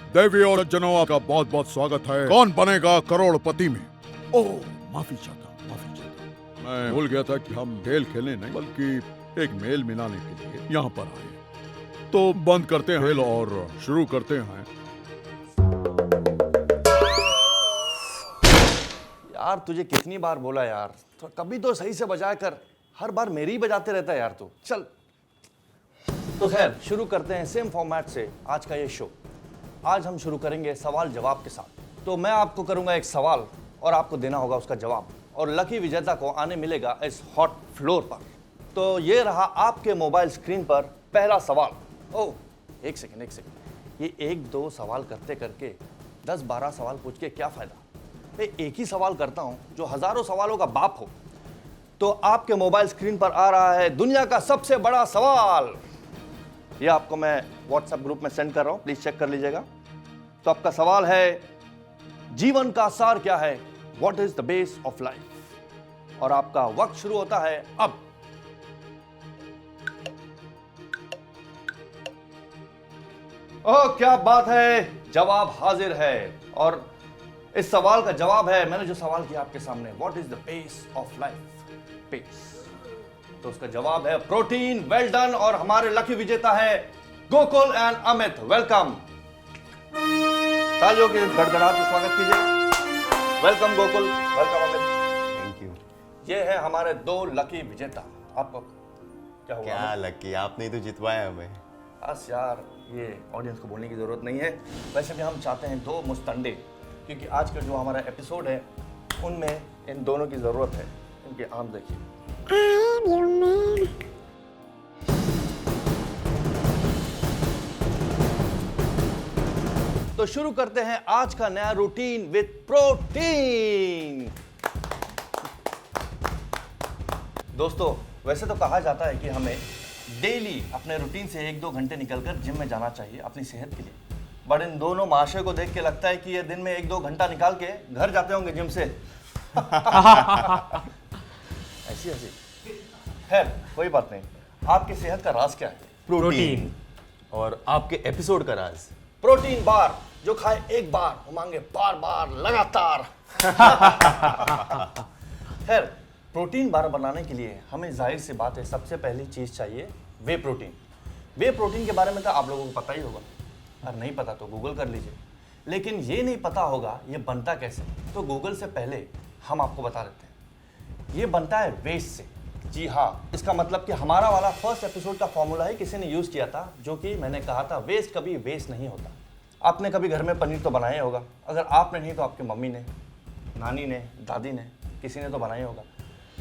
देवी और सज्जनों का बहुत बहुत स्वागत है कौन बनेगा करोड़पति में। ओह माफी चाहता हूँ। मैं भूल गया था कि हम खेल खेलने नहीं बल्कि एक मेल मिलाने के लिए यहाँ पर आए। तो बंद करते हैं खेल और शुरू करते हैं। यार तुझे कितनी बार बोला यार, तो कभी तो सही से बजाया कर, हर बार मेरी ही बजाते रहता है यार तू। चल तो खैर शुरू करते हैं सेम फॉर्मेट से आज का ये शो। आज हम शुरू करेंगे सवाल जवाब के साथ। तो मैं आपको करूंगा एक सवाल और आपको देना होगा उसका जवाब, और लकी विजेता को आने मिलेगा इस हॉट फ्लोर पर। तो ये रहा आपके मोबाइल स्क्रीन पर पहला सवाल। ओह एक सेकेंड, ये 1-2 सवाल करते करके 10-12 सवाल पूछ के क्या फायदा। मैं एक ही सवाल करता हूं जो हजारों सवालों का बाप हो। तो आपके मोबाइल स्क्रीन पर आ रहा है दुनिया का सबसे बड़ा सवाल। यह आपको मैं व्हाट्सएप ग्रुप में सेंड कर रहा हूं, प्लीज चेक कर लीजिएगा। तो आपका सवाल है, जीवन का सार क्या है? What is the base of life? और आपका वक्त शुरू होता है अब। ओह क्या बात है, जवाब हाजिर है। और इस सवाल का जवाब है, मैंने जो सवाल किया आपके सामने, what is the base of life? Base, तो उसका जवाब है प्रोटीन। Well done. और हमारे लकी विजेता है गोकुल एंड अमित। वेलकम, तालियों के गड़गड़ाहट से स्वागत कीजिए। Welcome Gokul, welcome Amit. Thank you. ये है हमारे 2 लकी विजेता। आपको क्या हुआ? क्या लकी, आपने ही तो जितवाया हमें। बस यार, ये ऑडियंस को बोलने की जरूरत नहीं है। वैसे भी हम चाहते हैं 2 मुस्तंडे, क्योंकि आज का जो हमारा एपिसोड है उनमें इन दोनों की जरूरत है। इनके आम देखिए। तो शुरू करते हैं आज का नया रूटीन विद प्रोटीन। दोस्तों वैसे तो कहा जाता है कि हमें डेली अपने रूटीन से 1-2 घंटे निकलकर जिम में जाना चाहिए अपनी सेहत के लिए। बट इन दोनों महाशय को देख के लगता है कि ये दिन में 1-2 घंटा निकाल के घर जाते होंगे जिम से। ऐसी ऐसी। खैर कोई बात नहीं। आपकी सेहत का राज क्या है? प्रोटीन। और आपके एपिसोड का राज? Protein bar. जो खाए एक बार वो मांगे बार बार लगातार। खैर प्रोटीन बार बनाने के लिए हमें जाहिर सी बात है सबसे पहली चीज चाहिए वे प्रोटीन। वे प्रोटीन के बारे में तो आप लोगों को पता ही होगा, अगर नहीं पता तो गूगल कर लीजिए। लेकिन ये नहीं पता होगा ये बनता कैसे, तो गूगल से पहले हम आपको बता देते हैं। ये बनता है वेस्ट से। जी हाँ, इसका मतलब कि हमारा वाला फर्स्ट एपिसोड का फॉर्मूला ही किसी ने यूज़ किया था, जो कि मैंने कहा था वेस्ट कभी वेस्ट नहीं होता। आपने कभी घर में पनीर तो बनाया होगा, अगर आपने नहीं तो आपकी मम्मी ने, नानी ने, दादी ने, किसी ने तो बनाया होगा।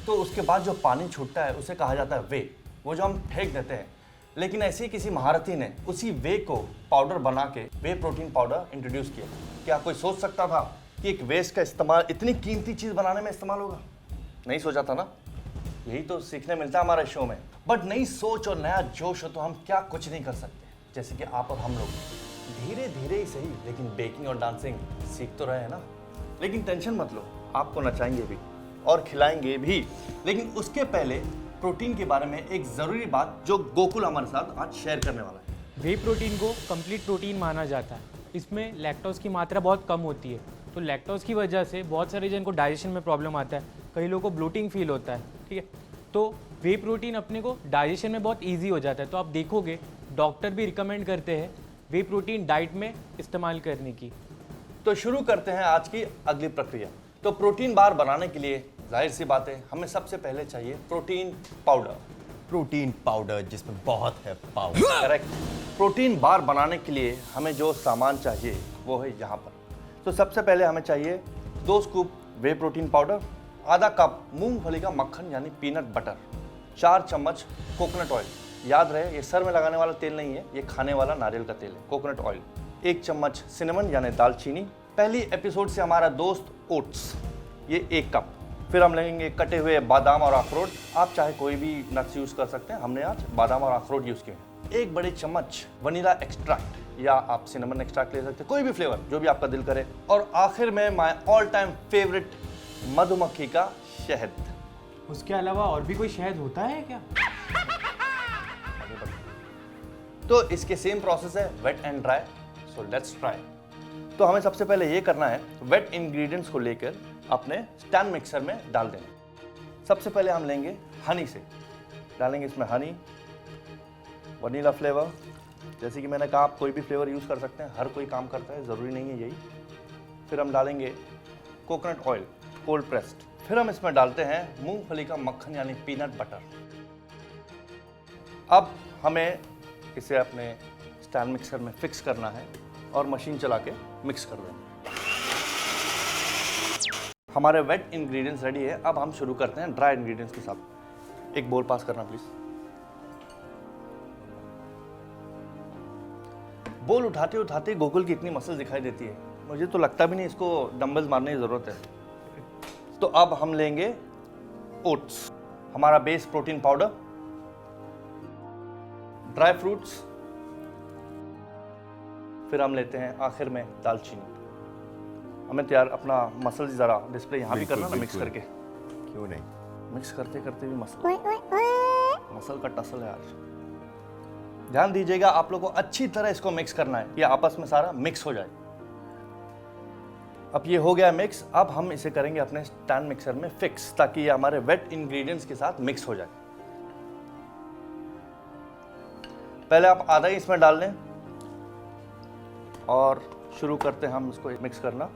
तो उसके बाद जो पानी छूटता है उसे कहा जाता है वे, वो जो हम फेंक देते हैं। लेकिन ऐसे ही किसी महारथी ने उसी वे को पाउडर बना के वे प्रोटीन पाउडर इंट्रोड्यूस किया। क्या कोई सोच सकता था कि एक वेस्ट का इस्तेमाल इतनी कीमती चीज़ बनाने में इस्तेमाल होगा? नहीं सोचा था ना। यही तो सीखने मिलता है हमारे शो में। बट नई सोच और नया जोश हो तो हम क्या कुछ नहीं कर सकते। जैसे कि आप और हम लोग धीरे धीरे ही सही, लेकिन बेकिंग और डांसिंग सीख तो रहे हैं ना। लेकिन टेंशन मत लो, आपको नचाएंगे भी और खिलाएंगे भी। लेकिन उसके पहले प्रोटीन के बारे में एक ज़रूरी बात जो गोकुल हमारे साथ आज शेयर करने वाला है। वे प्रोटीन को कंप्लीट प्रोटीन माना जाता है। इसमें लैक्टोज की मात्रा बहुत कम होती है, तो लैक्टोज की वजह से बहुत सारे जन को डाइजेशन में प्रॉब्लम आता है, कई लोगों को ब्लोटिंग फील होता है, ठीक है। तो वे प्रोटीन अपने को डाइजेशन में बहुत ईजी हो जाता है। तो आप देखोगे डॉक्टर भी रिकमेंड करते हैं वे प्रोटीन डाइट में इस्तेमाल करने की। तो शुरू करते हैं आज की अगली प्रक्रिया। तो प्रोटीन बार बनाने के लिए जाहिर सी बात है हमें सबसे पहले चाहिए प्रोटीन पाउडर। प्रोटीन पाउडर जिसमें बहुत है पावर। करेक्ट। प्रोटीन बार बनाने के लिए हमें जो सामान चाहिए वो है यहाँ पर। तो सबसे पहले हमें चाहिए 2 स्कूप वे प्रोटीन पाउडर, आधा कप मूंगफली का मक्खन यानी पीनट बटर, 4 चम्मच कोकोनट ऑयल। याद रहे ये सर में लगाने वाला तेल नहीं है, ये खाने वाला नारियल का तेल है, कोकोनट ऑयल। 1 चम्मच सिनेमन यानी दालचीनी। पहली एपिसोड से हमारा दोस्त ओट्स, ये 1 कप। फिर हम लेंगे कटे हुए बादाम और अखरोट। आप चाहे कोई भी नट्स यूज़ कर सकते हैं, हमने आज बादाम और अखरोट यूज़ किए हैं। 1 बड़े चम्मच वनीला एक्सट्रैक्ट या आप सिनेमन एक्सट्रैक्ट ले सकते हैं, कोई भी फ्लेवर जो भी आपका दिल करे। और आखिर में माय ऑल टाइम फेवरेट मधुमक्खी का शहद। उसके अलावा और भी कोई शहद होता है क्या? तो इसके सेम प्रोसेस है, wet and dry. So let's try. तो हमें सबसे पहले ये करना है, वेट इंग्रेडिएंट्स को लेकर अपने स्टैंड मिक्सर में डाल देना। सबसे पहले हम लेंगे हनी से, डालेंगे इसमें हनी, वनीला फ्लेवर, जैसे कि मैंने कहा आप कोई भी फ्लेवर यूज़ कर सकते हैं, हर कोई काम करता है, ज़रूरी नहीं है यही। फिर हम डालेंगे कोकोनट ऑयल कोल्ड प्रेस्ड। फिर हम इसमें डालते हैं मूंगफली का मक्खन यानी पीनट बटर। अब हमें इसे अपने स्टैंड मिक्सर में फिक्स करना है और मशीन चला के मिक्स कर देना। हमारे वेट इंग्रेडिएंट्स रेडी है। अब हम शुरू करते हैं ड्राई इंग्रेडिएंट्स के साथ। एक बोल पास करना प्लीज। बोल उठाते उठाते गूगल की इतनी मसल दिखाई देती है, मुझे तो लगता भी नहीं इसको डंबल्स मारने की ज़रूरत है। तो अब हम लेंगे ओट्स, हमारा base protein powder, dry fruits, फिर हम लेते हैं आखिर में दालचीनी। हमें तैयार अपना मसल ज़रा डिस्प्ले यहाँ भी करना ना मिक्स करके। क्यों नहीं, मिक्स करते करते भी मसल का टसल है आज। ध्यान दीजिएगा, आप लोगों को अच्छी तरह इसको मिक्स करना है, ये आपस में सारा मिक्स हो जाए। अब ये हो गया मिक्स। अब हम इसे करेंगे अपने स्टैंड मिक्सर में फिक्स, ताकि ये हमारे वेट इंग्रेडिएंट्स के साथ मिक्स हो जाए। पहले आप आधा ही इसमें डाल लें और शुरू करते हैं हम इसको मिक्स करना।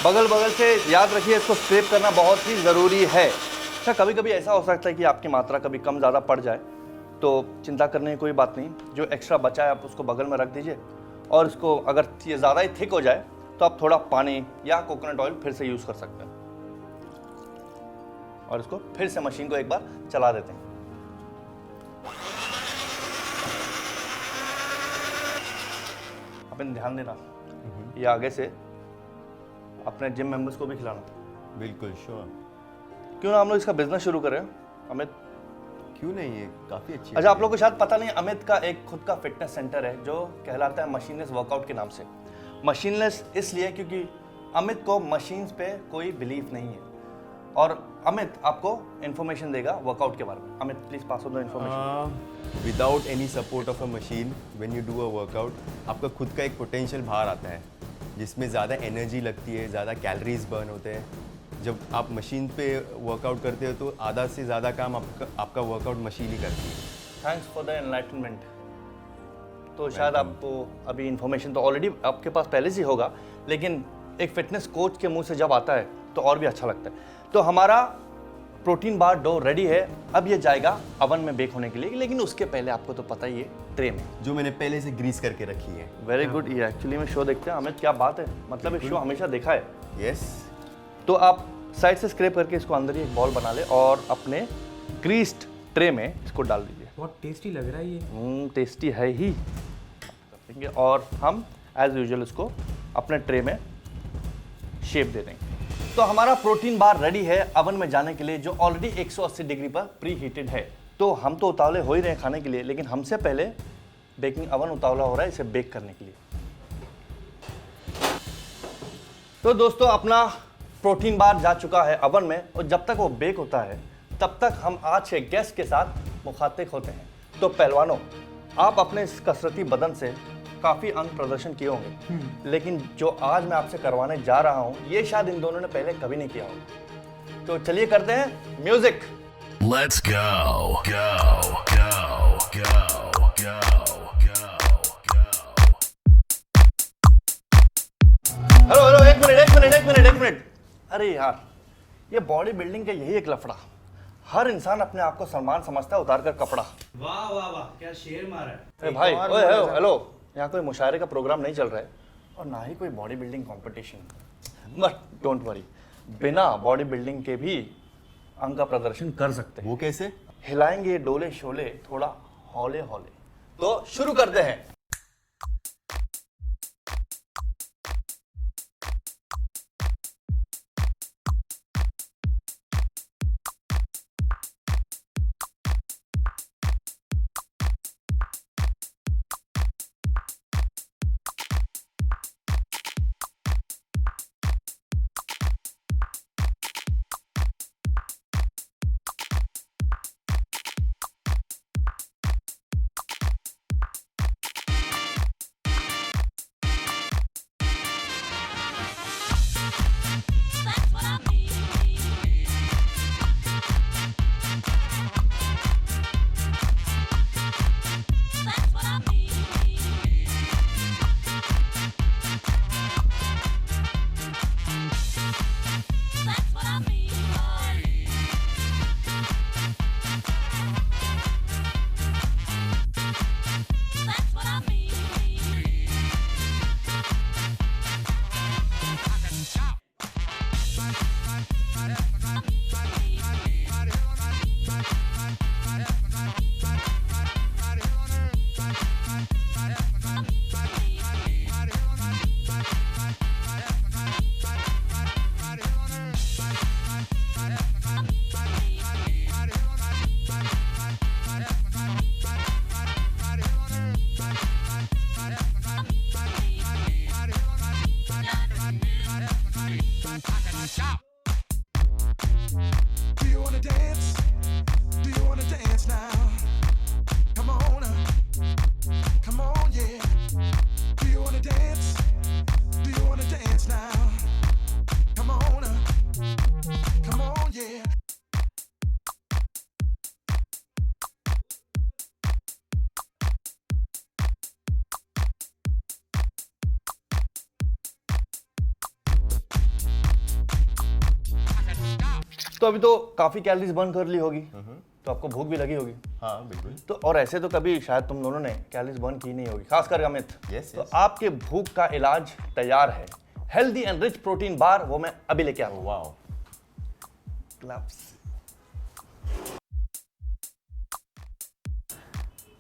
बगल बगल से याद रखिए, इसको स्क्रैप करना बहुत ही ज़रूरी है। अच्छा, कभी कभी ऐसा हो सकता है कि आपकी मात्रा कभी कम ज़्यादा पड़ जाए, तो चिंता करने की कोई बात नहीं। जो एक्स्ट्रा बचा है आप उसको बगल में रख दीजिए, और इसको अगर ये ज़्यादा ही थिक हो जाए तो आप थोड़ा पानी या कोकोनट ऑयल फिर से यूज़ कर सकते हैं, और इसको फिर से मशीन को एक बार चला देते हैं। अपन ध्यान देना, ये आगे से अपने जिम मेंबर्स को भी खिलाना। बिल्कुल श्योर। क्यों ना हम लोग इसका बिजनेस शुरू करें अमित? क्यों नहीं, ये काफ़ी अच्छी अच्छा, आप लोगों को शायद पता नहीं, अमित का एक खुद का फिटनेस सेंटर है जो कहलाता है मशीनलेस वर्कआउट के नाम से। मशीनलेस इसलिए क्योंकि अमित को मशीन्स पे कोई बिलीफ नहीं है, और अमित आपको इन्फॉर्मेशन देगा वर्कआउट के बारे में। Amit please pass on the information. Without any support of a machine when you do a workout, आपका खुद का एक पोटेंशियल बाहर आता है, जिसमें ज़्यादा एनर्जी लगती है, ज़्यादा कैलोरीज बर्न होते हैं। जब आप मशीन पे वर्कआउट करते हो तो आधा से ज़्यादा काम आपका वर्कआउट मशीन ही करती है। Thanks for the enlightenment. तो शायद आपको अभी इन्फॉर्मेशन तो ऑलरेडी आपके पास पहले से होगा, लेकिन एक फिटनेस कोच के मुंह से जब आता है तो और भी अच्छा लगता है। तो हमारा प्रोटीन बार डो रेडी है। अब ये जाएगा अवन में बेक होने के लिए, लेकिन उसके पहले आपको तो पता ही है, ट्रे में जो मैंने पहले से ग्रीस करके रखी है। Very good. ये एक्चुअली में शो देखते हैं अमित, क्या बात है, मतलब ये शो हमेशा देखा है। यस। तो आप साइड से स्क्रैप करके इसको अंदर ही एक बॉल बना ले और अपने ग्रीस्ड ट्रे में इसको डाल दीजिए। बहुत टेस्टी लग रहा है ये। टेस्टी है ही। देंगे और हम एज यूजुअल इसको अपने ट्रे में शेप दे देंगे। तो हमारा प्रोटीन बार रेडी है अवन में जाने के लिए, जो ऑलरेडी 180 डिग्री पर प्री हीटेड है। तो हम तो उतावले हो ही रहे हैं खाने के लिए, लेकिन हमसे पहले बेकिंग अवन उतावला हो रहा है इसे बेक करने के लिए। तो दोस्तों, अपना प्रोटीन बार जा चुका है अवन में, और जब तक वो बेक होता है तब तक हम आज के गेस्ट के साथ मुखातिब होते हैं। तो पहलवानों, आप अपने इस कसरती बदन से काफ़ी अंग प्रदर्शन किए होंगे, लेकिन जो आज मैं आपसे करवाने जा रहा हूं, ये शायद इन दोनों ने पहले कभी नहीं किया होगा। तो चलिए करते हैं music. Let's go, go, go, go, go, go, go. Hello, एक मिनट। अरे यार, ये बॉडी बिल्डिंग का यही एक लफड़ा। हर इंसान अपने आप को सलमान समझता है उतार कर कपड़ा। वाह वाह वाह, क्या शेर मारा है। अरे भाई, ओए हेलो, यहाँ कोई मुशायरे का प्रोग्राम नहीं चल रहा है और ना ही कोई body building competition. But don't worry, बिना बॉडी बिल्डिंग के भी अंग का प्रदर्शन कर सकते हैं। वो कैसे? हिलाएंगे डोले शोले थोड़ा हौले हौले। तो शुरू करते हैं। Do you wanna dance? Do you wanna dance now? Come on, come on, yeah. Do you wanna dance? Do you wanna dance now? Come on, yeah. तो अभी तो काफी कैलोरीज बर्न कर ली होगी, तो आपको भूख भी लगी होगी। हाँ बिल्कुल। तो और ऐसे तो कभी शायद तुम दोनों ने कैलोरीज बर्न की नहीं होगी, खासकर अमित। Yes, तो yes. आपके भूख का इलाज तैयार है, healthy and rich protein bar, वो मैं अभी लेके आऊँ। वाओ। ग्लव्स।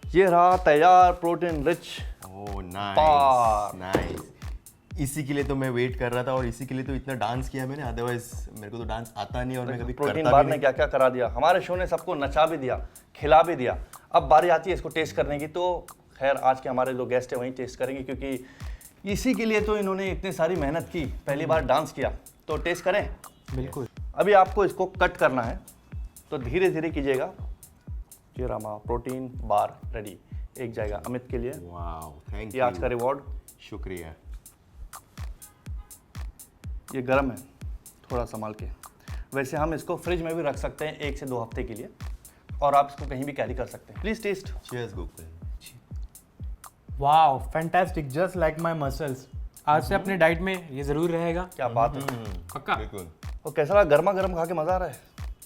ये रहा तैयार प्रोटीन रिच। ओह नाइस बार। नाइस। इसी के लिए तो मैं वेट कर रहा था और इसी के लिए तो इतना डांस किया मैंने, अदरवाइज मेरे को तो डांस आता नहीं और मैं कभी प्रोटीन करता बार भी ने नहीं। क्या क्या करा दिया, हमारे शो ने सबको नचा भी दिया, खिला भी दिया। अब बारी आती है इसको टेस्ट करने की, तो खैर आज के हमारे जो गेस्ट है वही टेस्ट करेंगे, क्योंकि इसी के लिए तो इन्होंने इतनी सारी मेहनत की, पहली बार डांस किया, तो टेस्ट करें। बिल्कुल। अभी आपको इसको कट करना है, तो धीरे धीरे कीजिएगा। ये रामा प्रोटीन बार रेडी, एक जाएगा अमित के लिए, वाओ थैंक ये यू। आज का रिवॉर्ड। शुक्रिया। ये गर्म है, थोड़ा संभाल के। वैसे हम इसको फ्रिज में भी रख सकते हैं 1 से 2 हफ्ते के लिए, और आप इसको कहीं भी कैरी कर सकते हैं। Please taste. Cheers Gokul. Wow fantastic, just like my muscles. आज से अपने डाइट में ये जरूर रहेगा। क्या बात है। पक्का। बिल्कुल। और कैसा रहा, गर्मा गर्म खा के मजा आ रहा है।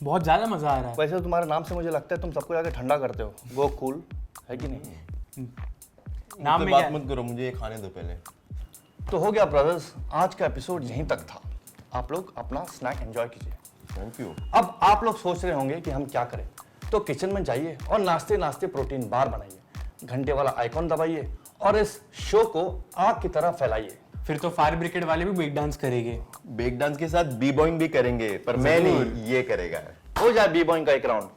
बहुत ज़्यादा मज़ा आ रहा है। वैसे तो तुम्हारे नाम से मुझे लगता है तुम सबको जाके ठंडा करते हो, गो कूल है कि नहीं। नाम में बात क्या मत करो, मुझे ये खाने दो पहले। तो हो गया ब्रदर्स, आज का एपिसोड यहीं तक था। आप लोग अपना स्नैक एंजॉय कीजिए। Thank you. अब आप लोग सोच रहे होंगे कि हम क्या करें, तो किचन में जाइए और नाश्ते नाश्ते प्रोटीन बार बनाइए, घंटे वाला आइकॉन दबाइए और इस शो को आग की तरह फैलाइए। फिर तो फायर ब्रिगेड वाले भी ब्रेक डांस करेंगे। ब्रेक डांस के साथ बी बॉइंग भी करेंगे, पर मैं नहीं, ये करेगा। हो जाए बी बॉइंग का एक राउंड।